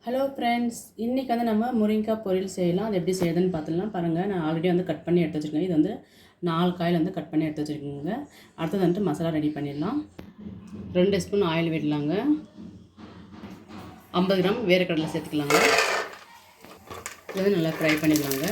Hello friends, இன்றைக்கி வந்து நம்ம முருங்கைக்காய் பொரியல் செய்யலாம். அது எப்படி செய்யுதுன்னு பார்த்துலாம் பாருங்கள். நான் ஆல்ரெடி வந்து கட் பண்ணி எடுத்து வச்சுருக்கேன். இது வந்து 4 காயில் வந்து கட் பண்ணி எடுத்து வச்சுருக்கேங்க. அடுத்தது வந்துட்டு மசாலா ரெடி பண்ணிடலாம். 2 ஸ்பூன் ஆயில் விடலாங்க. 50 கிராம் வேர்க்கடலை சேர்த்துக்கலாங்க. இது நல்லா ஃப்ரை பண்ணிடலாங்க.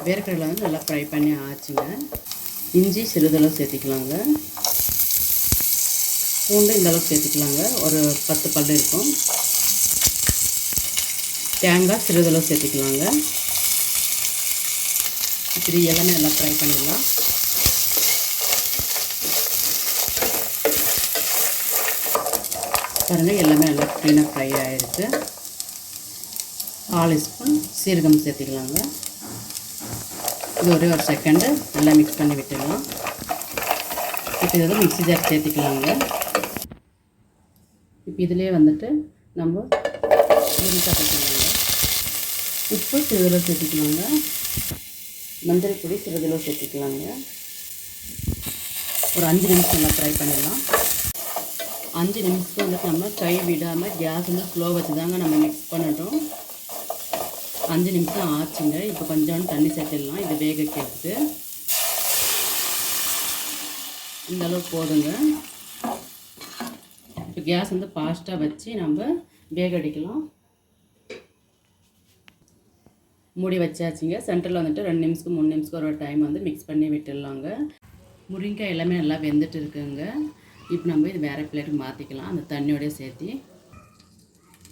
வேர்க்கடலை வந்து நல்லா ஃப்ரை பண்ணி ஆச்சுங்க. இஞ்சி சிறிதளவு சேர்த்திக்கலாங்க. பூண்டு இந்த அளவுக்கு சேர்த்திக்கலாங்க. ஒரு 10 பல் இருக்கும். தேங்காய் சிறிதளவு சேர்த்திக்கலாங்க. இப்படி எல்லாமே நல்லா ஃப்ரை பண்ணிடலாம். பாருங்கள், எல்லாமே நல்லா க்ளீனாக ஃப்ரை ஆகிருக்கு. 4 ஸ்பூன் சீரகம் சேர்த்திக்கலாங்க. இது ஒரே ஒரு செகண்டு நல்லா மிக்ஸ் பண்ணி விட்டுடலாம். இப்போ இதை வந்து மிக்ஸி ஜார் சேர்த்திக்கலாங்க. இப்போ இதிலே வந்துட்டு நம்ம முருங்கைக்காய் சேர்த்துக்கலாங்க. உப்பு சிறிதளவு சேர்த்திக்கலாங்க. மஞ்சள் பொடி சிறிதளவு சேர்த்திக்கலாங்க. ஒரு 5 நிமிஷம் நல்லா ஃப்ரை பண்ணிடலாம். 5 நிமிஷத்துக்கு வந்துட்டு நம்ம கை விடாமல் கேஸ் வந்து ஸ்லோ வச்சு தாங்க நம்ம மிக்ஸ் பண்ணட்டும். 5 நிமிஷம் ஆச்சுங்க. இப்போ கொஞ்சோண்டு தண்ணி சேர்த்துடலாம். இது வேக வைக்கிறதுக்கு இந்த அளவுக்கு போதுங்க. இப்போ கேஸ் வந்து ஃபாஸ்ட்டாக வச்சு நம்ம வேக அடிக்கலாம். மூடி வச்சாச்சுங்க. சென்டரில் வந்துட்டு 2 நிமிஷத்துக்கு 3 நிமிஷத்துக்கு ஒரு டைம் வந்து மிக்ஸ் பண்ணி விட்டுடலாங்க. முருங்கைக்காய் எல்லாமே நல்லா வெந்துட்டு இருக்குங்க. இப்போ நம்ம இது வேறு பிளேட்டுக்கு மாற்றிக்கலாம். அந்த தண்ணியோடய சேர்த்து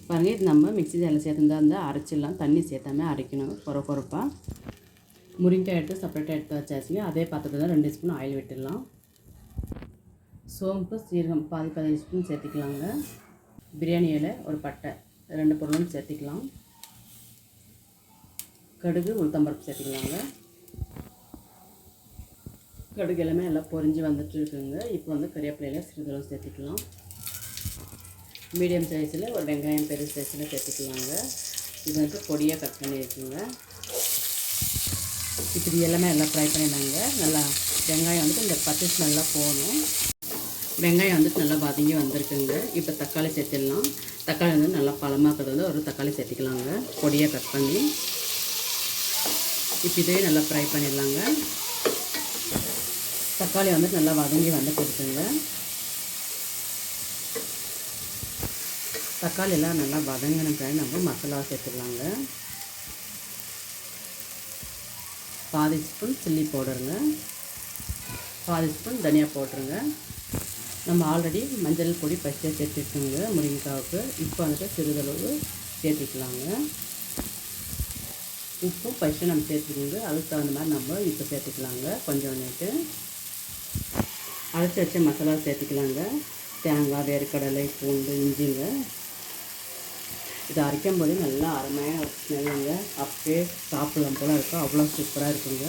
பாருங்கள், இது நம்ம மிக்ஸி ஜாரில் சேர்த்துருந்தா வந்து அரைச்சிடலாம். தண்ணி சேர்த்தாமல் அரைக்கணும் பொறுப்பாக. முருங்கைக்காய் எடுத்து செப்பரேட்டாக எடுத்து வச்சாச்சுங்க. அதே பாத்திரத்தில் 2 ஸ்பூன் ஆயில் விட்டுடலாம். சோம்பு சீரகம் 15 ஸ்பூன் சேர்த்திக்கலாங்க. பிரியாணி இலை ஒரு பட்டை 2 பொருளும் சேர்த்திக்கலாம். கடுகு உளுத்தம்பருப்பு சேர்த்திக்கலாங்க. கடுகு எல்லாமே நல்லா பொரிஞ்சு வந்துட்டு இருக்குங்க. இப்போ வந்து கறிவேப்பிலையில் சிறிதளவு சேர்த்திக்கலாம். மீடியம் சைஸில் ஒரு வெங்காயம் பெரிய சைஸில் சேர்த்துக்கலாங்க. இது வந்து பொடியாக கட் பண்ணி வச்சுங்க. இப்படி எல்லாமே எல்லாம் ஃப்ரை பண்ணிடலாங்க. நல்லா வெங்காயம் வந்துட்டு இந்த பச்சை நல்லா போகணும். வெங்காயம் வந்துட்டு நல்லா வதங்கி வந்திருக்குங்க. இப்போ தக்காளி சேர்த்துடலாம். தக்காளி வந்து நல்லா பழமாக்கிறது வந்து ஒரு தக்காளி சேர்த்திக்கலாங்க, பொடியாக கட் பண்ணி. இப்போ இதே நல்லா ஃப்ரை பண்ணிடலாங்க. தக்காளி வந்துட்டு நல்லா வதங்கி வந்துட்டு இருக்குங்க. தக்காளி எல்லாம் நல்லா வதங்கின பிறகு நம்ம மசாலா சேர்த்துடலாங்க. 1/4 ஸ்பூன் சில்லி பவுடருங்க. 1/4 ஸ்பூன் தனியா பவுடருங்க. நம்ம ஆல்ரெடி மஞ்சள் பொடி பச்சையாக சேர்த்துருக்கோங்க முருங்கைக்காவுக்கு. இப்போ வந்துட்டு சிறிதளவு சேர்த்திக்கலாங்க. உப்பும் பச்சை நம்ம சேர்த்துக்கோங்க. அதுக்கு தகுந்த மாதிரி நம்ம இப்போ சேர்த்துக்கலாங்க. கொஞ்சம் நேட்டு அரைச்சி வச்ச மசாலா சேர்த்துக்கலாங்க. தேங்காய், வேர்க்கடலை, பூண்டு, இஞ்சிங்க. இது அரைக்கும் போது நல்லா அருமையாக ஸ்மெல்லுங்க. அப்படியே சாப்பிடலாம் போல் இருக்கும். அவ்வளோ சூப்பராக இருக்குங்க.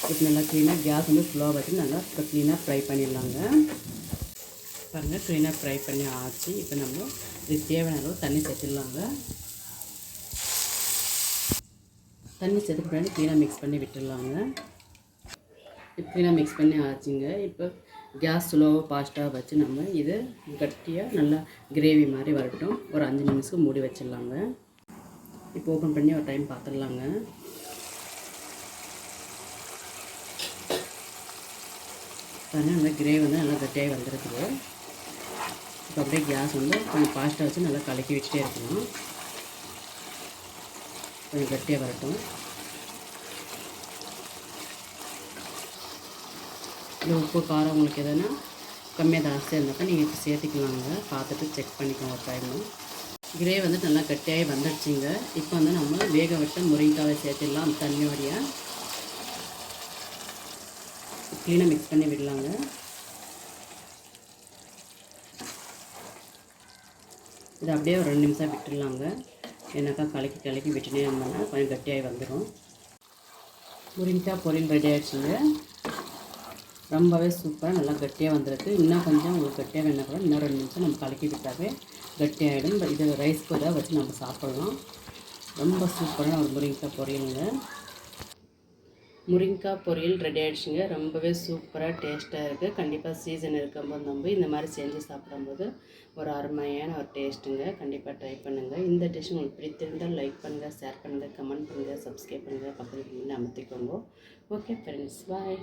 இப்போ நல்லா க்ளீனாக கேஸ் வந்து ஸ்லோவாக வச்சு நல்லா இப்போ க்ளீனாக ஃப்ரை பண்ணிடலாங்க. பாருங்கள், க்ளீனாக ஃப்ரை பண்ணி ஆச்சு. இப்போ நம்ம இது தேவையான அளவு தண்ணி சேர்த்துடலாங்க. தண்ணி சேர்த்து பின்னாடி க்ளீனாக மிக்ஸ் பண்ணி விட்டுடலாங்க. இப்போ க்ளீனாக மிக்ஸ் பண்ணி ஆச்சுங்க. இப்போ கேஸ் ஸ்லோவாக ஃபாஸ்ட்டாக வச்சு நம்ம இது கட்டியாக நல்லா கிரேவி மாதிரி வரட்டும். ஒரு 5 நிமிஷம் மூடி வச்சிடலாங்க. இப்போ ஓப்பன் பண்ணி ஒரு டைம் பார்த்துடலாங்க. பாருங்கள், நல்லா கிரேவி வந்து நல்லா கட்டியாகி வந்துருக்குது. இப்போ அப்படியே கேஸ் வந்து கொஞ்சம் ஃபாஸ்ட்டாக வச்சு நல்லா கலக்கி வச்சுட்டே இருக்கணும். கொஞ்சம் கட்டியாக வரட்டும். இல்லை உப்பு காரம் உங்களுக்கு எதுனா கம்மியாக ஜாஸ்தியாக இருந்தாக்கா நீங்கள் இப்போ சேர்த்துக்கலாங்க. பார்த்துட்டு செக் பண்ணிக்கோங்க ஒரு டைமு. கிரேவி வந்து நல்லா கட்டியாகி வந்துடுச்சிங்க. இப்போ வந்து நம்ம வேக விட்ட முருங்கைக்காவை சேர்த்துடலாம். தண்ணியோடைய க்ளீனாக மிக்ஸ் பண்ணி விடலாங்க. இது அப்படியே ஒரு 2 நிமிஷம் விட்டுடலாங்க. ஏன்னாக்கா கலக்கி விட்டுனே இருந்தோம்னா கொஞ்சம் கட்டியாகி வந்துடும். முருங்கைக்காய் பொரியல் ரெடி ஆகிடுச்சுங்க. ரொம்பவே சூப்பராக நல்லா கட்டியாக வந்திருக்கு. இன்னும் கொஞ்சம் உங்களுக்கு கட்டியாக வேணால் கூட இன்னும் 2 நிமிஷம் நம்ம கலக்கி விட்டாவே கட்டியாகிடும். இது ரைஸ் கூட வச்சு நம்ம சாப்பிட்லாம். ரொம்ப சூப்பரான ஒரு முருங்கைக்காய் பொரியலுங்க. முருங்கைக்காய் பொரியல் ரெடி ஆகிடுச்சுங்க. ரொம்பவே சூப்பராக டேஸ்ட்டாக இருக்குது. கண்டிப்பாக சீசன் இருக்கும்போது நம்ம இந்த மாதிரி செஞ்சு சாப்பிடும்போது ஒரு அருமையான ஒரு டேஸ்ட்டுங்க. கண்டிப்பாக ட்ரை பண்ணுங்கள். இந்த டிஷ் உங்களுக்கு பிடித்திருந்தால் லைக் பண்ணுங்கள், ஷேர் பண்ணுங்கள், கமெண்ட் பண்ணுங்கள், சப்ஸ்கிரைப் பண்ணுங்கள், பக்கத்தில் அமர்த்திக்கோங்க. ஓகே ஃப்ரெண்ட்ஸ், பாய்.